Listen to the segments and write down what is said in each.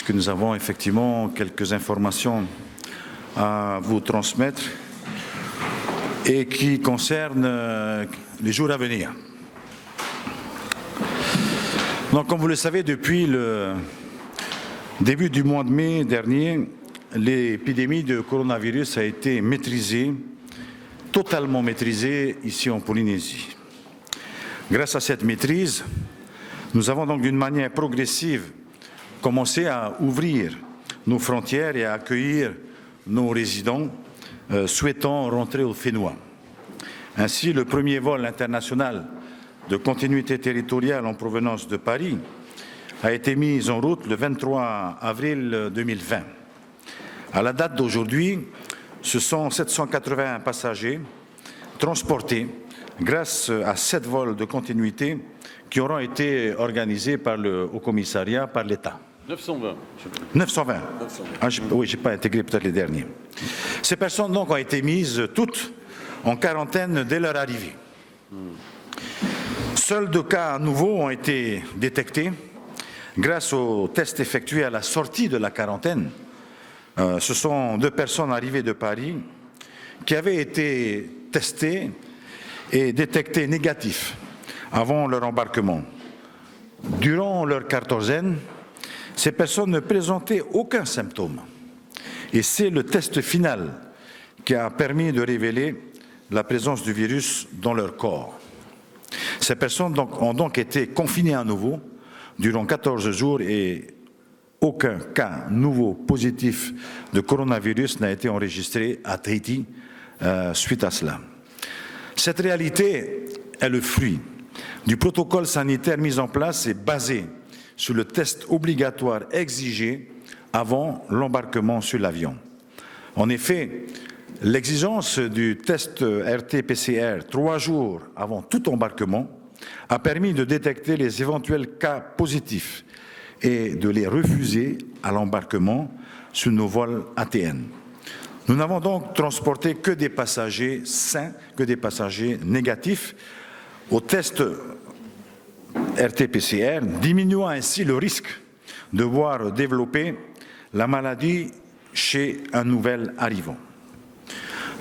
puisque nous avons effectivement quelques informations à vous transmettre et qui concernent les jours à venir. Donc, comme vous le savez, depuis le début du mois de mai dernier, l'épidémie de coronavirus a été maîtrisée, totalement maîtrisée ici en Polynésie. Grâce à cette maîtrise, nous avons donc d'une manière progressive commencé à ouvrir nos frontières et à accueillir nos résidents souhaitant rentrer au Fénois. Ainsi, le premier vol international de continuité territoriale en provenance de Paris a été mis en route le 23 avril 2020. À la date d'aujourd'hui, ce sont 780 passagers transportés grâce à 7 vols de continuité qui auront été organisés par le Haut-Commissariat, par l'État. 920. 920. Ah, oui, je n'ai pas intégré peut-être les derniers. Ces personnes donc ont été mises toutes en quarantaine dès leur arrivée. Seuls 2 cas nouveaux ont été détectés grâce aux tests effectués à la sortie de la quarantaine. Ce sont 2 personnes arrivées de Paris qui avaient été testées et détectées négatifs avant leur embarquement. Durant leur quatorzaine, ces personnes ne présentaient aucun symptôme. Et c'est le test final qui a permis de révéler la présence du virus dans leur corps. Ces personnes ont donc été confinées à nouveau durant 14 jours et aucun cas nouveau positif de coronavirus n'a été enregistré à Tahiti suite à cela. Cette réalité est le fruit du protocole sanitaire mis en place et basé sur le test obligatoire exigé avant l'embarquement sur l'avion. En effet, l'exigence du test RT-PCR 3 jours avant tout embarquement a permis de détecter les éventuels cas positifs et de les refuser à l'embarquement sur nos vols ATN. Nous n'avons donc transporté que des passagers sains, que des passagers négatifs au test RT-PCR, diminuant ainsi le risque de voir développer la maladie chez un nouvel arrivant.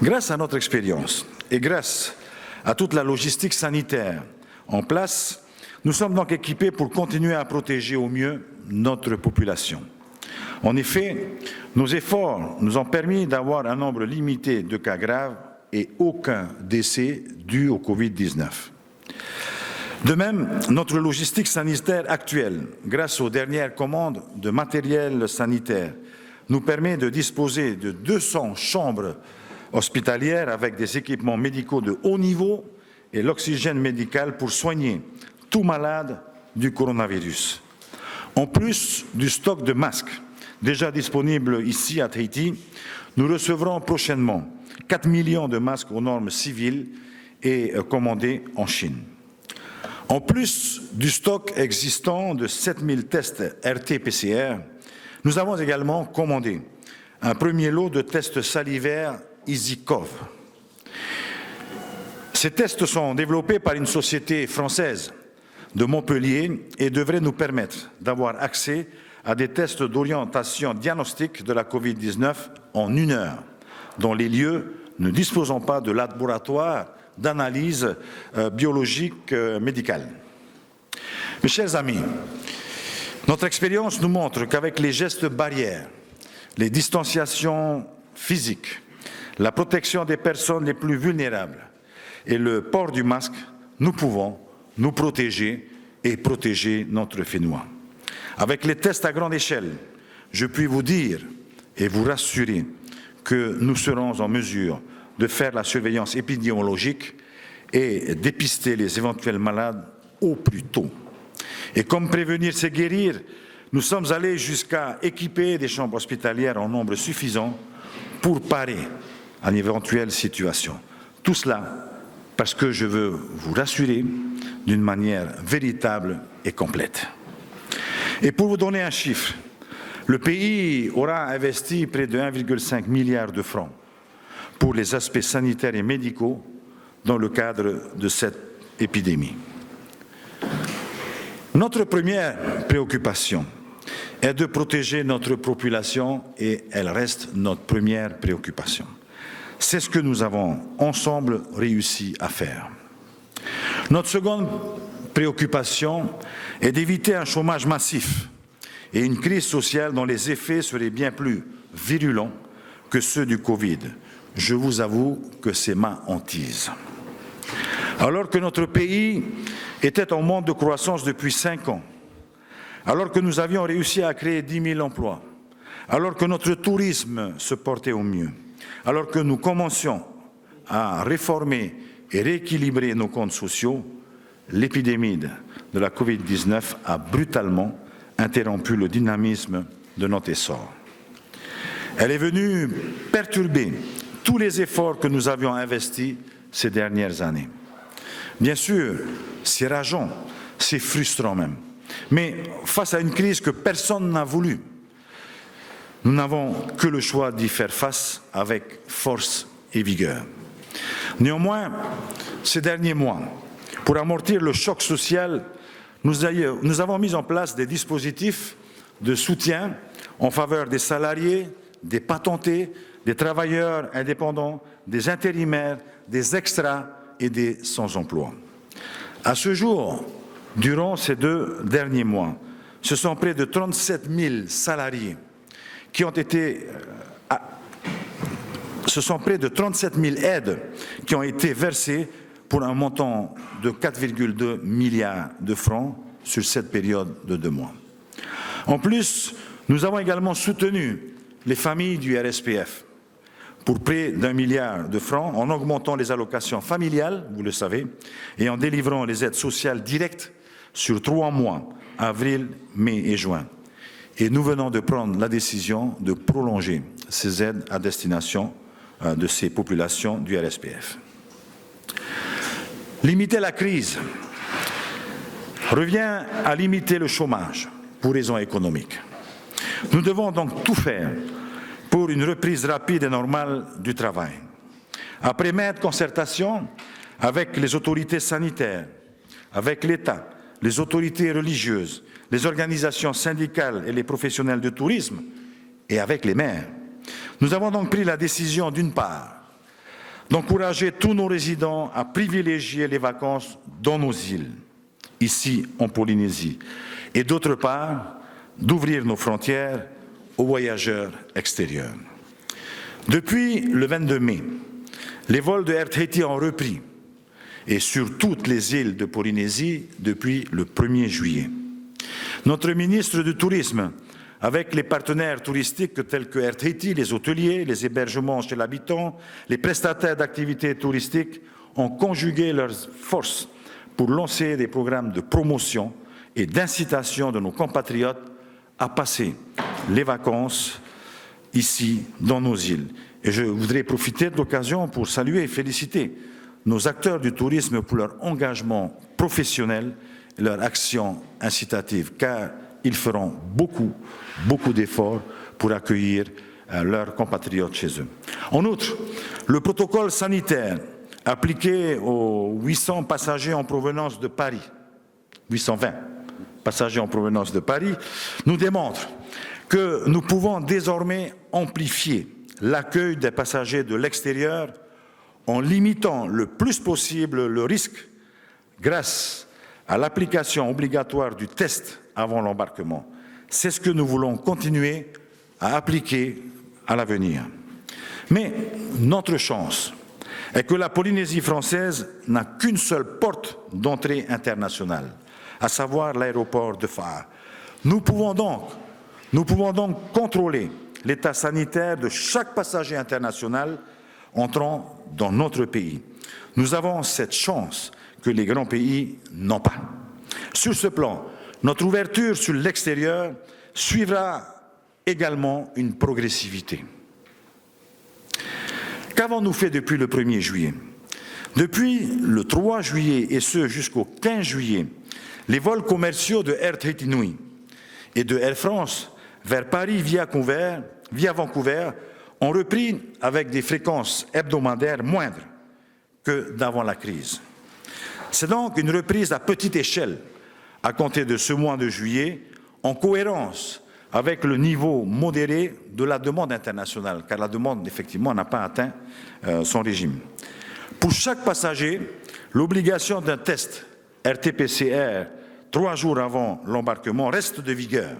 Grâce à notre expérience et grâce à toute la logistique sanitaire en place, nous sommes donc équipés pour continuer à protéger au mieux notre population. En effet, nos efforts nous ont permis d'avoir un nombre limité de cas graves et aucun décès dû au Covid-19. De même, notre logistique sanitaire actuelle, grâce aux dernières commandes de matériel sanitaire, nous permet de disposer de 200 chambres hospitalières avec des équipements médicaux de haut niveau et l'oxygène médical pour soigner tout malade du coronavirus. En plus du stock de masques déjà disponible ici à Tahiti, nous recevrons prochainement 4 millions de masques aux normes civiles et commandés en Chine. En plus du stock existant de 7000 tests RT-PCR, nous avons également commandé un premier lot de tests salivaires EasyCov. Ces tests sont développés par une société française de Montpellier et devraient nous permettre d'avoir accès à des tests d'orientation diagnostique de la Covid-19 en 1 heure, dans les lieux ne disposant pas de laboratoire d'analyse biologique médicale. Mes chers amis, notre expérience nous montre qu'avec les gestes barrières, les distanciations physiques, la protection des personnes les plus vulnérables et le port du masque, nous pouvons nous protéger et protéger notre Fénois. Avec les tests à grande échelle, je puis vous dire et vous rassurer que nous serons en mesure de faire la surveillance épidémiologique et dépister les éventuels malades au plus tôt. Et comme prévenir, c'est guérir, nous sommes allés jusqu'à équiper des chambres hospitalières en nombre suffisant pour parer à une éventuelle situation. Tout cela parce que je veux vous rassurer d'une manière véritable et complète. Et pour vous donner un chiffre, le pays aura investi près de 1,5 milliard de francs pour les aspects sanitaires et médicaux dans le cadre de cette épidémie. Notre première préoccupation est de protéger notre population et elle reste notre première préoccupation. C'est ce que nous avons ensemble réussi à faire. Notre seconde préoccupation est d'éviter un chômage massif et une crise sociale dont les effets seraient bien plus virulents que ceux du Covid. Je vous avoue que c'est ma hantise. Alors que notre pays était en manque de croissance depuis 5 ans, alors que nous avions réussi à créer 10 000 emplois, alors que notre tourisme se portait au mieux, alors que nous commencions à réformer et rééquilibrer nos comptes sociaux, l'épidémie de la Covid-19 a brutalement interrompu le dynamisme de notre essor. Elle est venue perturber tous les efforts que nous avions investis ces dernières années. Bien sûr, c'est rageant, c'est frustrant même. Mais face à une crise que personne n'a voulu, nous n'avons que le choix d'y faire face avec force et vigueur. Néanmoins, ces derniers mois, pour amortir le choc social, nous avons mis en place des dispositifs de soutien en faveur des salariés, des patentés, des travailleurs indépendants, des intérimaires, des extras et des sans-emploi. À ce jour, durant ces 2 derniers mois, ce sont près de 37 000 salariés qui ont été... Ce sont près de 37 000 aides qui ont été versées pour un montant de 4,2 milliards de francs sur cette période de 2 mois. En plus, nous avons également soutenu les familles du RSPF pour près d'1 milliard de francs en augmentant les allocations familiales, vous le savez, et en délivrant les aides sociales directes sur 3 mois, avril, mai et juin. Et nous venons de prendre la décision de prolonger ces aides à destination de ces populations du RSPF. Limiter la crise revient à limiter le chômage pour raisons économiques. Nous devons donc tout faire pour une reprise rapide et normale du travail. Après maintes concertations avec les autorités sanitaires, avec l'État, les autorités religieuses, les organisations syndicales et les professionnels de tourisme, et avec les maires, nous avons donc pris la décision, d'une part, d'encourager tous nos résidents à privilégier les vacances dans nos îles, ici en Polynésie, et d'autre part, d'ouvrir nos frontières aux voyageurs extérieurs. Depuis le 22 mai, les vols de Air Tahiti ont repris, et sur toutes les îles de Polynésie depuis le 1er juillet. Notre ministre du Tourisme, avec les partenaires touristiques tels que Air Tahiti, les hôteliers, les hébergements chez l'habitant, les prestataires d'activités touristiques, ont conjugué leurs forces pour lancer des programmes de promotion et d'incitation de nos compatriotes à passer les vacances ici, dans nos îles. Et je voudrais profiter de l'occasion pour saluer et féliciter nos acteurs du tourisme pour leur engagement professionnel et leur action incitative, car ils feront beaucoup d'efforts pour accueillir leurs compatriotes chez eux. En outre, le protocole sanitaire appliqué aux 800 passagers en provenance de Paris, 820 passagers en provenance de Paris, nous démontre que nous pouvons désormais amplifier l'accueil des passagers de l'extérieur en limitant le plus possible le risque grâce à l'application obligatoire du test avant l'embarquement. C'est ce que nous voulons continuer à appliquer à l'avenir. Mais notre chance est que la Polynésie française n'a qu'une seule porte d'entrée internationale, à savoir l'aéroport de Faro. Nous pouvons donc contrôler l'état sanitaire de chaque passager international entrant dans notre pays. Nous avons cette chance que les grands pays n'ont pas. Sur ce plan, notre ouverture sur l'extérieur suivra également une progressivité. Qu'avons-nous fait depuis le 1er juillet? Depuis le 3 juillet et ce jusqu'au 15 juillet, les vols commerciaux de Air Tahiti Nui et de Air France vers Paris via Vancouver ont repris avec des fréquences hebdomadaires moindres que d'avant la crise. C'est donc une reprise à petite échelle à compter de ce mois de juillet, en cohérence avec le niveau modéré de la demande internationale, car la demande, effectivement, n'a pas atteint son régime. Pour chaque passager, l'obligation d'un test RT-PCR 3 jours avant l'embarquement reste de vigueur.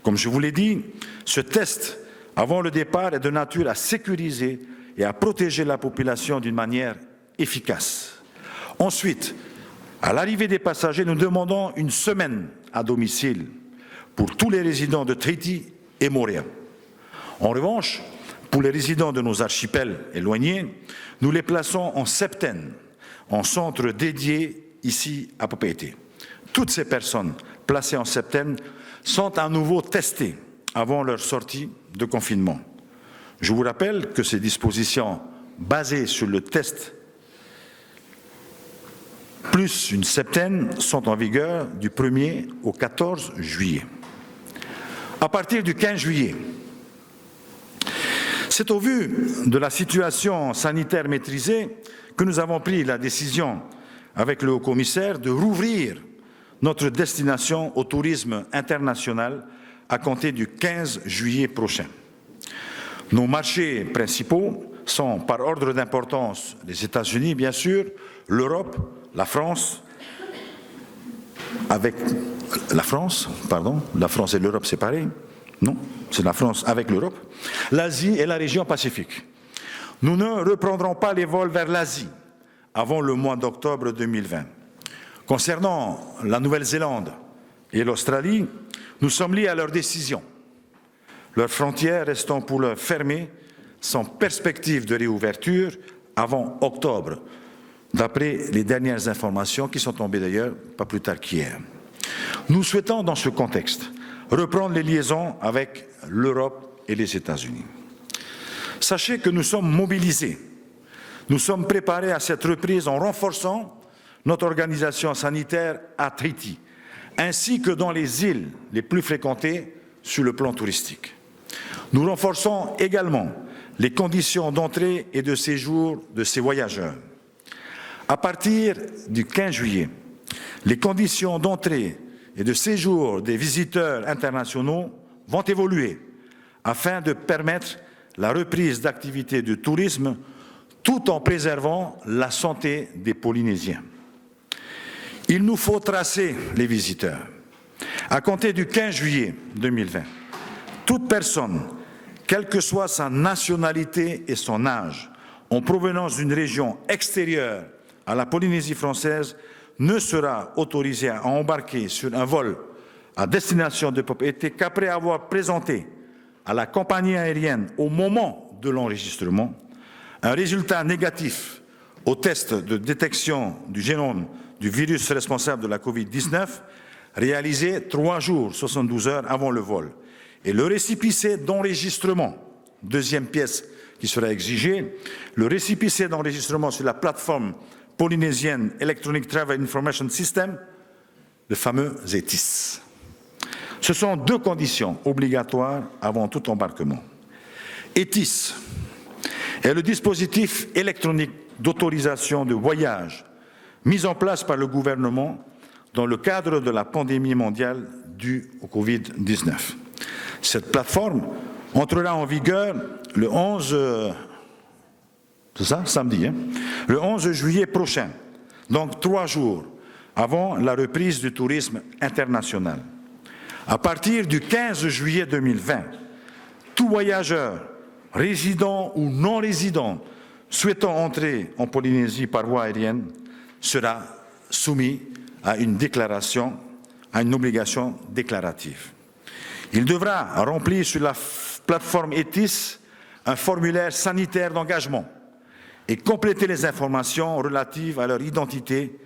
Comme je vous l'ai dit, ce test avant le départ est de nature à sécuriser et à protéger la population d'une manière efficace. Ensuite, à l'arrivée des passagers, nous demandons une semaine à domicile pour tous les résidents de Tahiti et Moorea. En revanche, pour les résidents de nos archipels éloignés, nous les plaçons en septaine, en centre dédié ici à Papeete. Toutes ces personnes placées en septaine sont à nouveau testées avant leur sortie de confinement. Je vous rappelle que ces dispositions basées sur le test plus une septaine sont en vigueur du 1er au 14 juillet. À partir du 15 juillet, c'est au vu de la situation sanitaire maîtrisée que nous avons pris la décision avec le haut-commissaire de rouvrir notre destination au tourisme international à compter du 15 juillet prochain. Nos marchés principaux sont, par ordre d'importance, les États-Unis, bien sûr, l'Europe, la France et l'Europe séparées, non, c'est la France avec l'Europe, l'Asie et la région Pacifique. Nous ne reprendrons pas les vols vers l'Asie avant le mois d'octobre 2020. Concernant la Nouvelle-Zélande et l'Australie, nous sommes liés à leur décision, leurs frontières restant pour l'heure fermées, sans perspective de réouverture avant octobre, d'après les dernières informations qui sont tombées d'ailleurs pas plus tard qu'hier. Nous souhaitons, dans ce contexte, reprendre les liaisons avec l'Europe et les États-Unis. Sachez que nous sommes mobilisés. Nous sommes préparés à cette reprise en renforçant notre organisation sanitaire à Tahiti, ainsi que dans les îles les plus fréquentées sur le plan touristique. Nous renforçons également les conditions d'entrée et de séjour de ces voyageurs. À partir du 15 juillet, les conditions d'entrée et de séjour des visiteurs internationaux vont évoluer afin de permettre la reprise d'activités de tourisme tout en préservant la santé des Polynésiens. Il nous faut tracer les visiteurs. À compter du 15 juillet 2020, toute personne, quelle que soit sa nationalité et son âge, en provenance d'une région extérieure à la Polynésie française, ne sera autorisée à embarquer sur un vol à destination de Papeete qu'après avoir présenté à la compagnie aérienne au moment de l'enregistrement un résultat négatif au test de détection du génome du virus responsable de la Covid-19 réalisé 3 jours, 72 heures avant le vol. Et le récépissé d'enregistrement, deuxième pièce qui sera exigée, le récépissé d'enregistrement sur la plateforme polynésienne Electronic Travel Information System, le fameux ETIS. Ce sont 2 conditions obligatoires avant tout embarquement. ETIS est le dispositif électronique d'autorisation de voyage mis en place par le gouvernement dans le cadre de la pandémie mondiale due au Covid-19. Cette plateforme entrera en vigueur le 11 le 11 juillet prochain, donc 3 jours avant la reprise du tourisme international. À partir du 15 juillet 2020, tout voyageur, résident ou non résident, souhaitant entrer en Polynésie par voie aérienne, sera soumis à une déclaration, à une obligation déclarative. Il devra remplir sur la plateforme ETIS un formulaire sanitaire d'engagement et compléter les informations relatives à leur identité,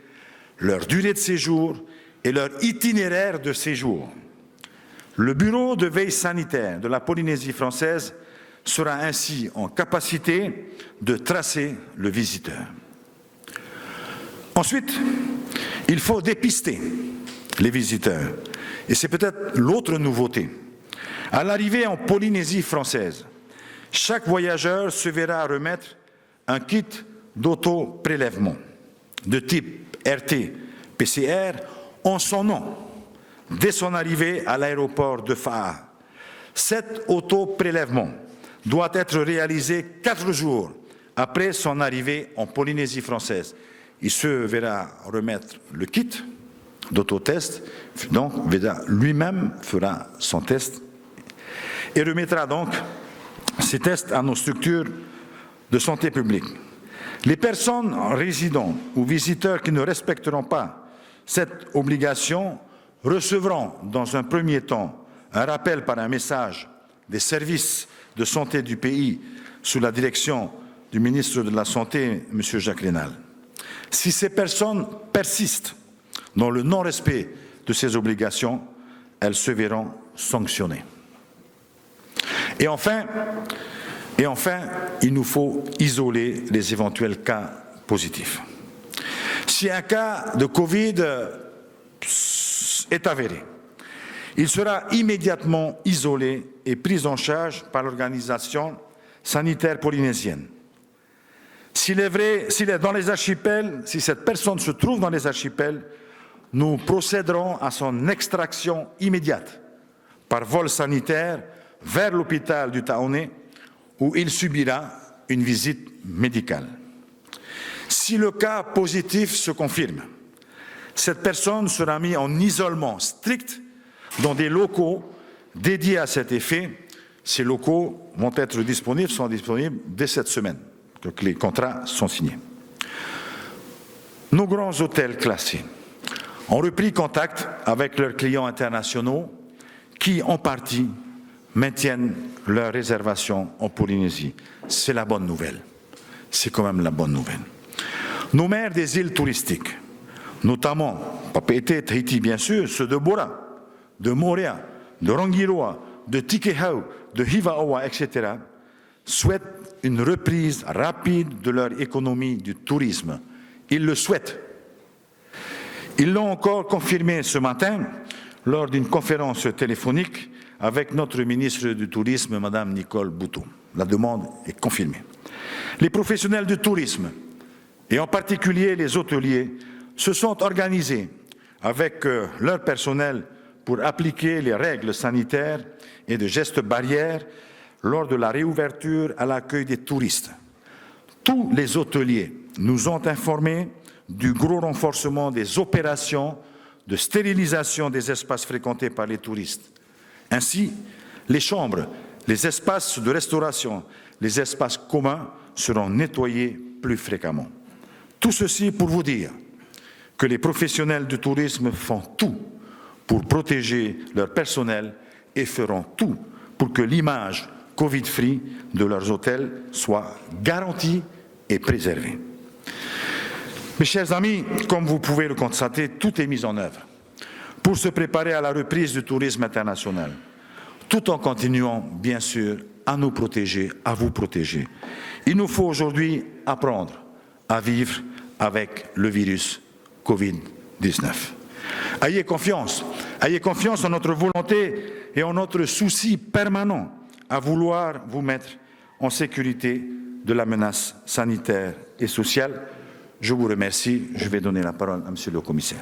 leur durée de séjour et leur itinéraire de séjour. Le Bureau de veille sanitaire de la Polynésie française sera ainsi en capacité de tracer le visiteur. Ensuite, il faut dépister les visiteurs. Et c'est peut-être l'autre nouveauté. À l'arrivée en Polynésie française, chaque voyageur se verra remettre un kit d'auto-prélèvement de type RT-PCR en son nom, dès son arrivée à l'aéroport de Faa. Cet auto-prélèvement doit être réalisé 4 jours après son arrivée en Polynésie française. Il se verra remettre le kit d'autotest, donc lui-même fera son test et remettra donc ces tests à nos structures de santé publique. Les personnes résidant ou visiteurs qui ne respecteront pas cette obligation recevront dans un premier temps un rappel par un message des services de santé du pays sous la direction du ministre de la Santé, M. Jacques Rénal. Si ces personnes persistent dans le non-respect de ces obligations, elles se verront sanctionnées. Et enfin, il nous faut isoler les éventuels cas positifs. Si un cas de Covid est avéré, il sera immédiatement isolé et pris en charge par l'organisation sanitaire polynésienne. S'il est dans les archipels, si cette personne se trouve dans les archipels, nous procéderons à son extraction immédiate par vol sanitaire vers l'hôpital du Taoné où il subira une visite médicale. Si le cas positif se confirme, cette personne sera mise en isolement strict dans des locaux dédiés à cet effet. Ces locaux sont disponibles dès cette semaine. Donc les contrats sont signés. Nos grands hôtels classés ont repris contact avec leurs clients internationaux qui, en partie, maintiennent leurs réservations en Polynésie. C'est la bonne nouvelle. C'est quand même la bonne nouvelle. Nos maires des îles touristiques, notamment Papeete, Tahiti bien sûr, ceux de Bora, de Moorea, de Rangiroa, de Tikehau, de Hivaoa, etc., souhaitent une reprise rapide de leur économie du tourisme. Ils le souhaitent. Ils l'ont encore confirmé ce matin lors d'une conférence téléphonique avec notre ministre du Tourisme, Mme Nicole Boutot. La demande est confirmée. Les professionnels du tourisme, et en particulier les hôteliers, se sont organisés avec leur personnel pour appliquer les règles sanitaires et de gestes barrières lors de la réouverture à l'accueil des touristes. Tous les hôteliers nous ont informés du gros renforcement des opérations de stérilisation des espaces fréquentés par les touristes. Ainsi, les chambres, les espaces de restauration, les espaces communs seront nettoyés plus fréquemment. Tout ceci pour vous dire que les professionnels du tourisme font tout pour protéger leur personnel et feront tout pour que l'image Covid-free de leurs hôtels soit garantie et préservée. Mes chers amis, comme vous pouvez le constater, tout est mis en œuvre pour se préparer à la reprise du tourisme international, tout en continuant, bien sûr, à nous protéger, à vous protéger. Il nous faut aujourd'hui apprendre à vivre avec le virus Covid-19. Ayez confiance en notre volonté et en notre souci permanent à vouloir vous mettre en sécurité de la menace sanitaire et sociale. Je vous remercie. Je vais donner la parole à Monsieur le Commissaire.